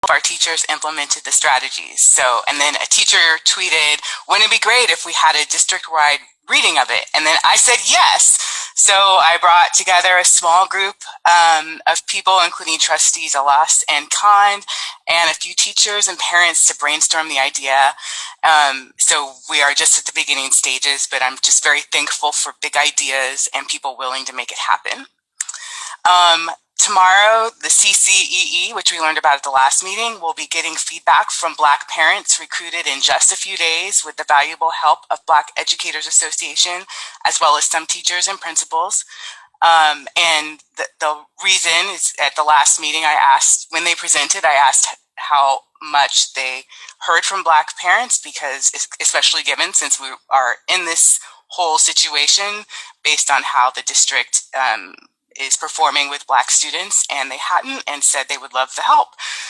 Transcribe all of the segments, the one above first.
our teachers implemented the strategies. So, and then a teacher tweeted, wouldn't it be great if we had a district-wide reading of it? And then I said yes. So I brought together a small group of people, including trustees Alas and Khan, and a few teachers and parents to brainstorm the idea. So we are just at the beginning stages, but I'm just very thankful for big ideas and people willing to make it happen. Tomorrow, the CCEE, which we learned about at the last meeting, will be getting feedback from Black parents recruited in just a few days with the valuable help of Black Educators Association, as well as some teachers and principals. And the reason is at the last meeting I asked, when they presented, I asked how much they heard from Black parents, because especially given since we are in this whole situation based on how the district is performing with Black students, and they hadn't, and said they would love the help.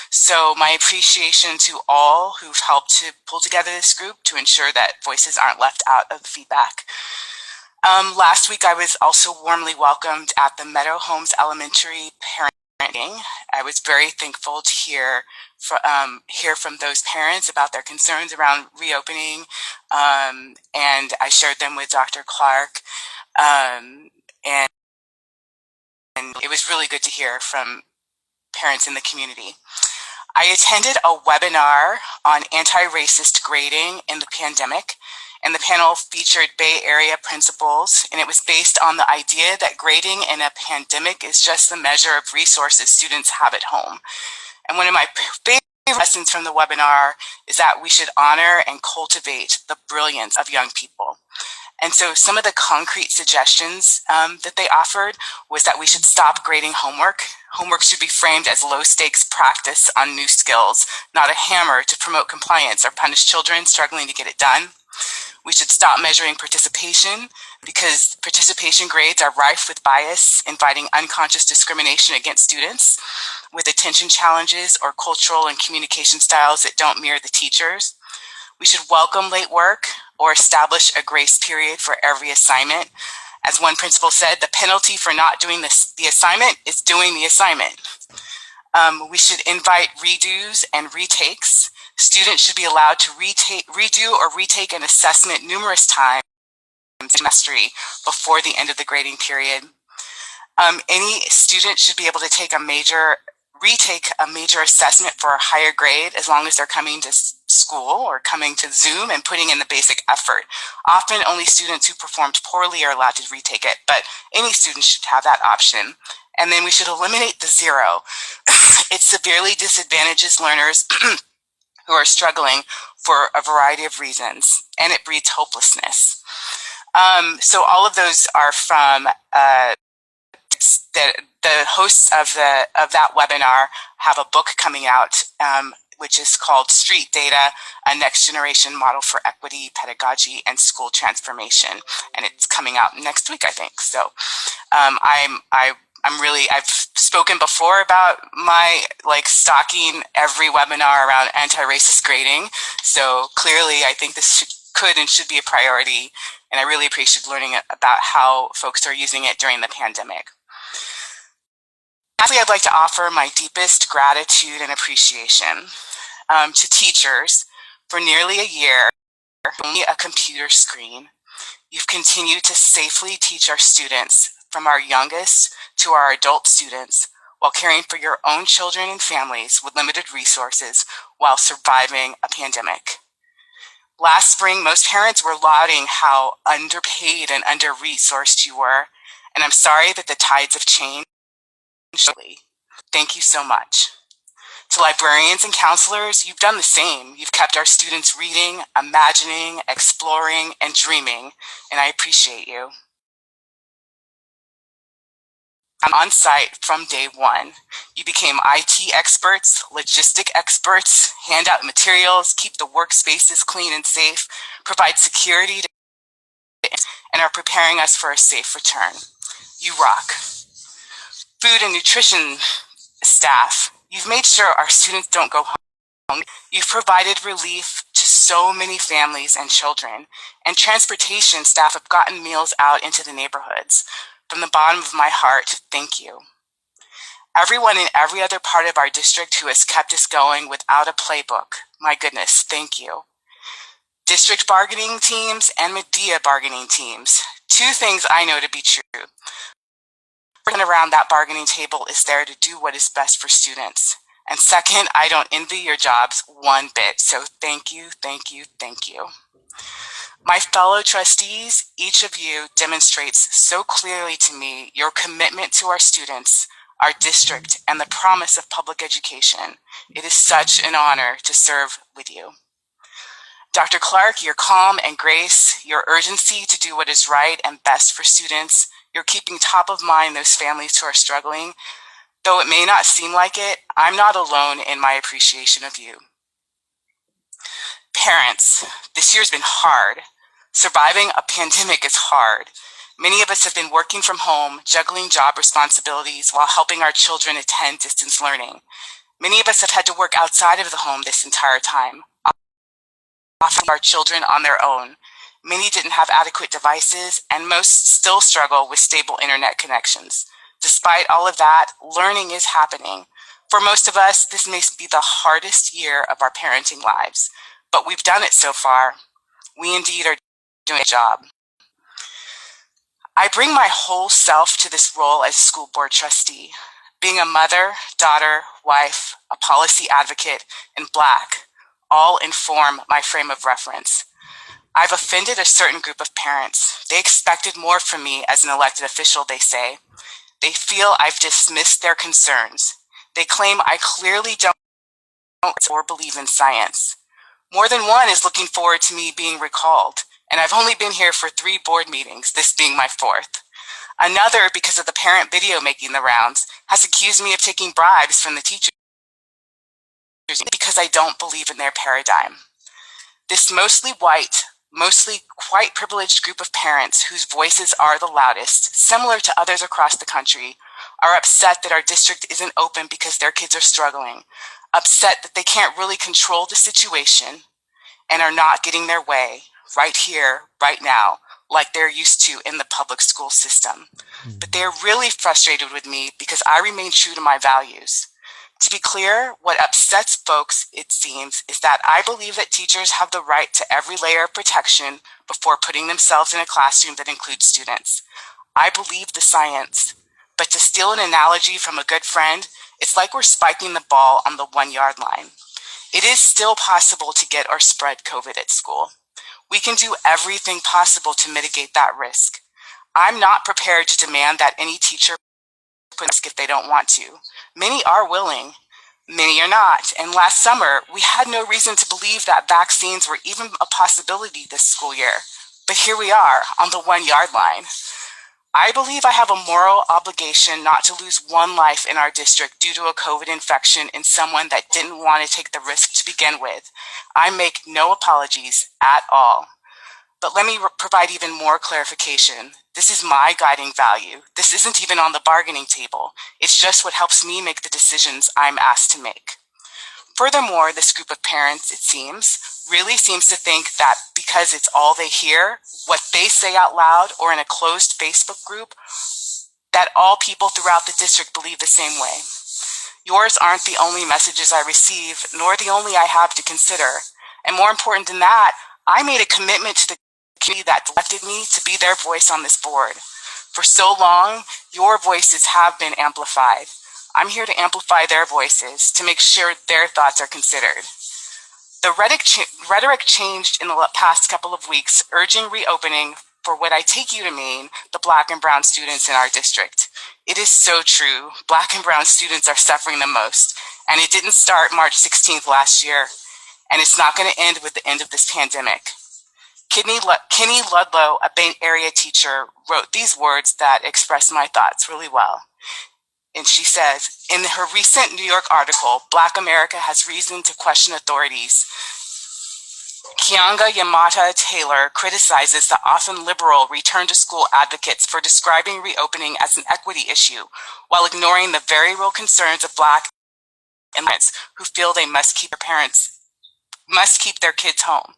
So my appreciation to all who've helped to pull together this group to ensure that voices aren't left out of the feedback. Last week, I was also warmly welcomed at the Meadow Homes Elementary parent meeting. I was very thankful to hear from those parents about their concerns around reopening, and I shared them with Dr. Clark, and it was really good to hear from parents in the community. I attended a webinar on anti-racist grading in the pandemic, and the panel featured Bay Area principals, and it was based on the idea that grading in a pandemic is just the measure of resources students have at home. And one of my favorite lessons from the webinar is that we should honor and cultivate the brilliance of young people. And so some of the concrete suggestions that they offered was that we should stop grading homework. Homework should be framed as low-stakes practice on new skills, not a hammer to promote compliance or punish children struggling to get it done. We should stop measuring participation, because participation grades are rife with bias, inviting unconscious discrimination against students with attention challenges or cultural and communication styles that don't mirror the teachers. We should welcome late work or establish a grace period for every assignment. As one principal said, the penalty for not doing the assignment is doing the assignment. We should invite redos and retakes. Students should be allowed to redo or retake an assessment numerous times semester before the end of the grading period. Any student should be able to retake a major assessment for a higher grade as long as they're coming to school or coming to Zoom and putting in the basic effort. Often only students who performed poorly are allowed to retake it, but any student should have that option. And then we should eliminate the zero. It severely disadvantages learners who are struggling for a variety of reasons, and it breeds hopelessness. So all of those are from the hosts of that webinar have a book coming out, which is called Street Data, a Next Generation Model for Equity, Pedagogy, and School Transformation. And it's coming out next week, I think. So I've spoken before about my stalking every webinar around anti-racist grading. So clearly I think this could and should be a priority. And I really appreciate learning about how folks are using it during the pandemic. Lastly, I'd like to offer my deepest gratitude and appreciation to teachers. For nearly a year, only a computer screen, you've continued to safely teach our students, from our youngest to our adult students, while caring for your own children and families with limited resources while surviving a pandemic. Last spring, most parents were lauding how underpaid and under-resourced you were, and I'm sorry that the tides have changed. Thank you so much. To librarians and counselors, you've done the same. You've kept our students reading, imagining, exploring, and dreaming, and I appreciate you. I'm on site from day one. You became IT experts, logistic experts, hand out materials, keep the workspaces clean and safe, provide security, and are preparing us for a safe return. You rock. Food and nutrition staff, you've made sure our students don't go home. You've provided relief to so many families and children, and transportation staff have gotten meals out into the neighborhoods. From the bottom of my heart, thank you. Everyone in every other part of our district who has kept us going without a playbook. My goodness, thank you. District bargaining teams and media bargaining teams. Two things I know to be true. Everyone around that bargaining table is there to do what is best for students. And second, I don't envy your jobs one bit. So thank you, thank you, thank you. My fellow trustees, each of you demonstrates so clearly to me your commitment to our students, our district, and the promise of public education. It is such an honor to serve with you. Dr. Clark, your calm and grace, your urgency to do what is right and best for students, you're keeping top of mind those families who are struggling. Though it may not seem like it, I'm not alone in my appreciation of you. Parents, this year's been hard. Surviving a pandemic is hard. Many of us have been working from home, juggling job responsibilities while helping our children attend distance learning. Many of us have had to work outside of the home this entire time, often our children on their own. Many didn't have adequate devices, and most still struggle with stable internet connections. Despite all of that, learning is happening. For most of us, this may be the hardest year of our parenting lives, but we've done it so far. We indeed are doing a job. I bring my whole self to this role as school board trustee. Being a mother, daughter, wife, a policy advocate, and Black all inform my frame of reference. I've offended a certain group of parents. They expected more from me as an elected official, they say. They feel I've dismissed their concerns. They claim I clearly don't or believe in science. More than one is looking forward to me being recalled, and I've only been here for 3 board meetings, this being my 4th. Another, because of the parent video making the rounds, has accused me of taking bribes from the teachers because I don't believe in their paradigm. This mostly white, mostly quite privileged group of parents whose voices are the loudest, similar to others across the country, are upset that our district isn't open because their kids are struggling, upset that they can't really control the situation and are not getting their way right here, right now, like they're used to in the public school system. But they're really frustrated with me because I remain true to my values. To be clear, what upsets folks, it seems, is that I believe that teachers have the right to every layer of protection before putting themselves in a classroom that includes students. I believe the science, but to steal an analogy from a good friend, it's like we're spiking the ball on the 1-yard line. It is still possible to get or spread COVID at school. We can do everything possible to mitigate that risk. I'm not prepared to demand that any teacher put risk if they don't want to. Many are willing, many are not. And last summer, we had no reason to believe that vaccines were even a possibility this school year. But here we are on the 1-yard line. I believe I have a moral obligation not to lose one life in our district due to a COVID infection in someone that didn't want to take the risk to begin with. I make no apologies at all. But let me provide even more clarification. This is my guiding value. This isn't even on the bargaining table. It's just what helps me make the decisions I'm asked to make. Furthermore, this group of parents, it seems, really seems to think that because it's all they hear, what they say out loud or in a closed Facebook group, that all people throughout the district believe the same way. Yours aren't the only messages I receive, nor the only I have to consider. And more important than that, I made a commitment to the community that elected me to be their voice on this board. For so long, your voices have been amplified. I'm here to amplify their voices, to make sure their thoughts are considered. The rhetoric changed in the past couple of weeks, urging reopening for what I take you to mean the Black and Brown students in our district. It is so true. Black and Brown students are suffering the most, and it didn't start March 16th last year, and it's not going to end with the end of this pandemic. Kenny Ludlow, a Bay Area teacher, wrote these words that express my thoughts really well. And she says, in her recent New York article, Black America has reason to question authorities. Kianga Yamata Taylor criticizes the often liberal return to school advocates for describing reopening as an equity issue, while ignoring the very real concerns of Black immigrants who feel they must keep their kids home.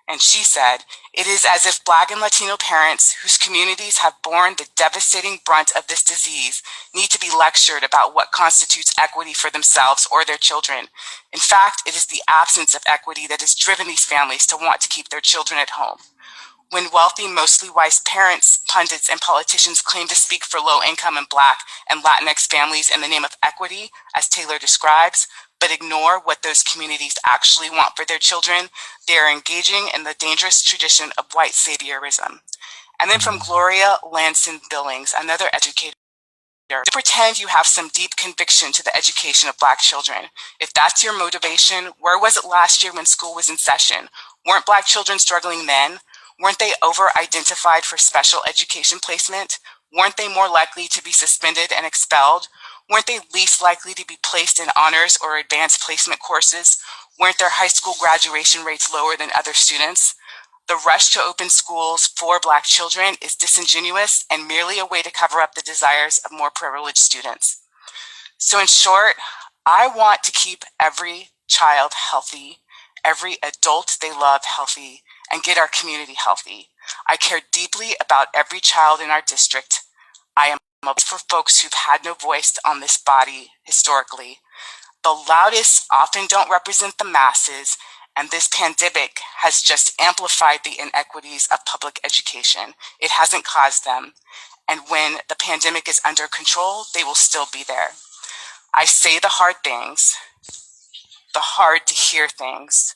And she said, It is as if Black and Latino parents whose communities have borne the devastating brunt of this disease need to be lectured about what constitutes equity for themselves or their children. In fact, it is the absence of equity that has driven these families to want to keep their children at home. When wealthy, mostly wise parents, pundits, and politicians claim to speak for low-income and Black and Latinx families in the name of equity, as Taylor describes, but ignore what those communities actually want for their children, they are engaging in the dangerous tradition of white saviorism. And then from Gloria Lanson Billings, another educator, to pretend you have some deep conviction to the education of Black children. If that's your motivation, where was it last year when school was in session? Weren't Black children struggling then? Weren't they over-identified for special education placement? Weren't they more likely to be suspended and expelled? Weren't they least likely to be placed in honors or advanced placement courses? Weren't their high school graduation rates lower than other students? The rush to open schools for Black children is disingenuous and merely a way to cover up the desires of more privileged students. So in short, I want to keep every child healthy, every adult they love healthy, and get our community healthy. I care deeply about every child in our district. I am for folks who've had no voice on this body historically. The loudest often don't represent the masses, and this pandemic has just amplified the inequities of public education. It hasn't caused them. And when the pandemic is under control, they will still be there. I say the hard things, the hard to hear things.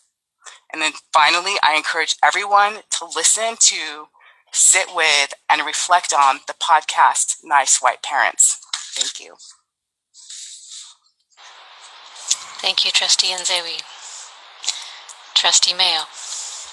And then finally, I encourage everyone to listen to, sit with, and reflect on the podcast, Nice White Parents. Thank you. Thank you, Trustee Nzewi. Trustee Mayo.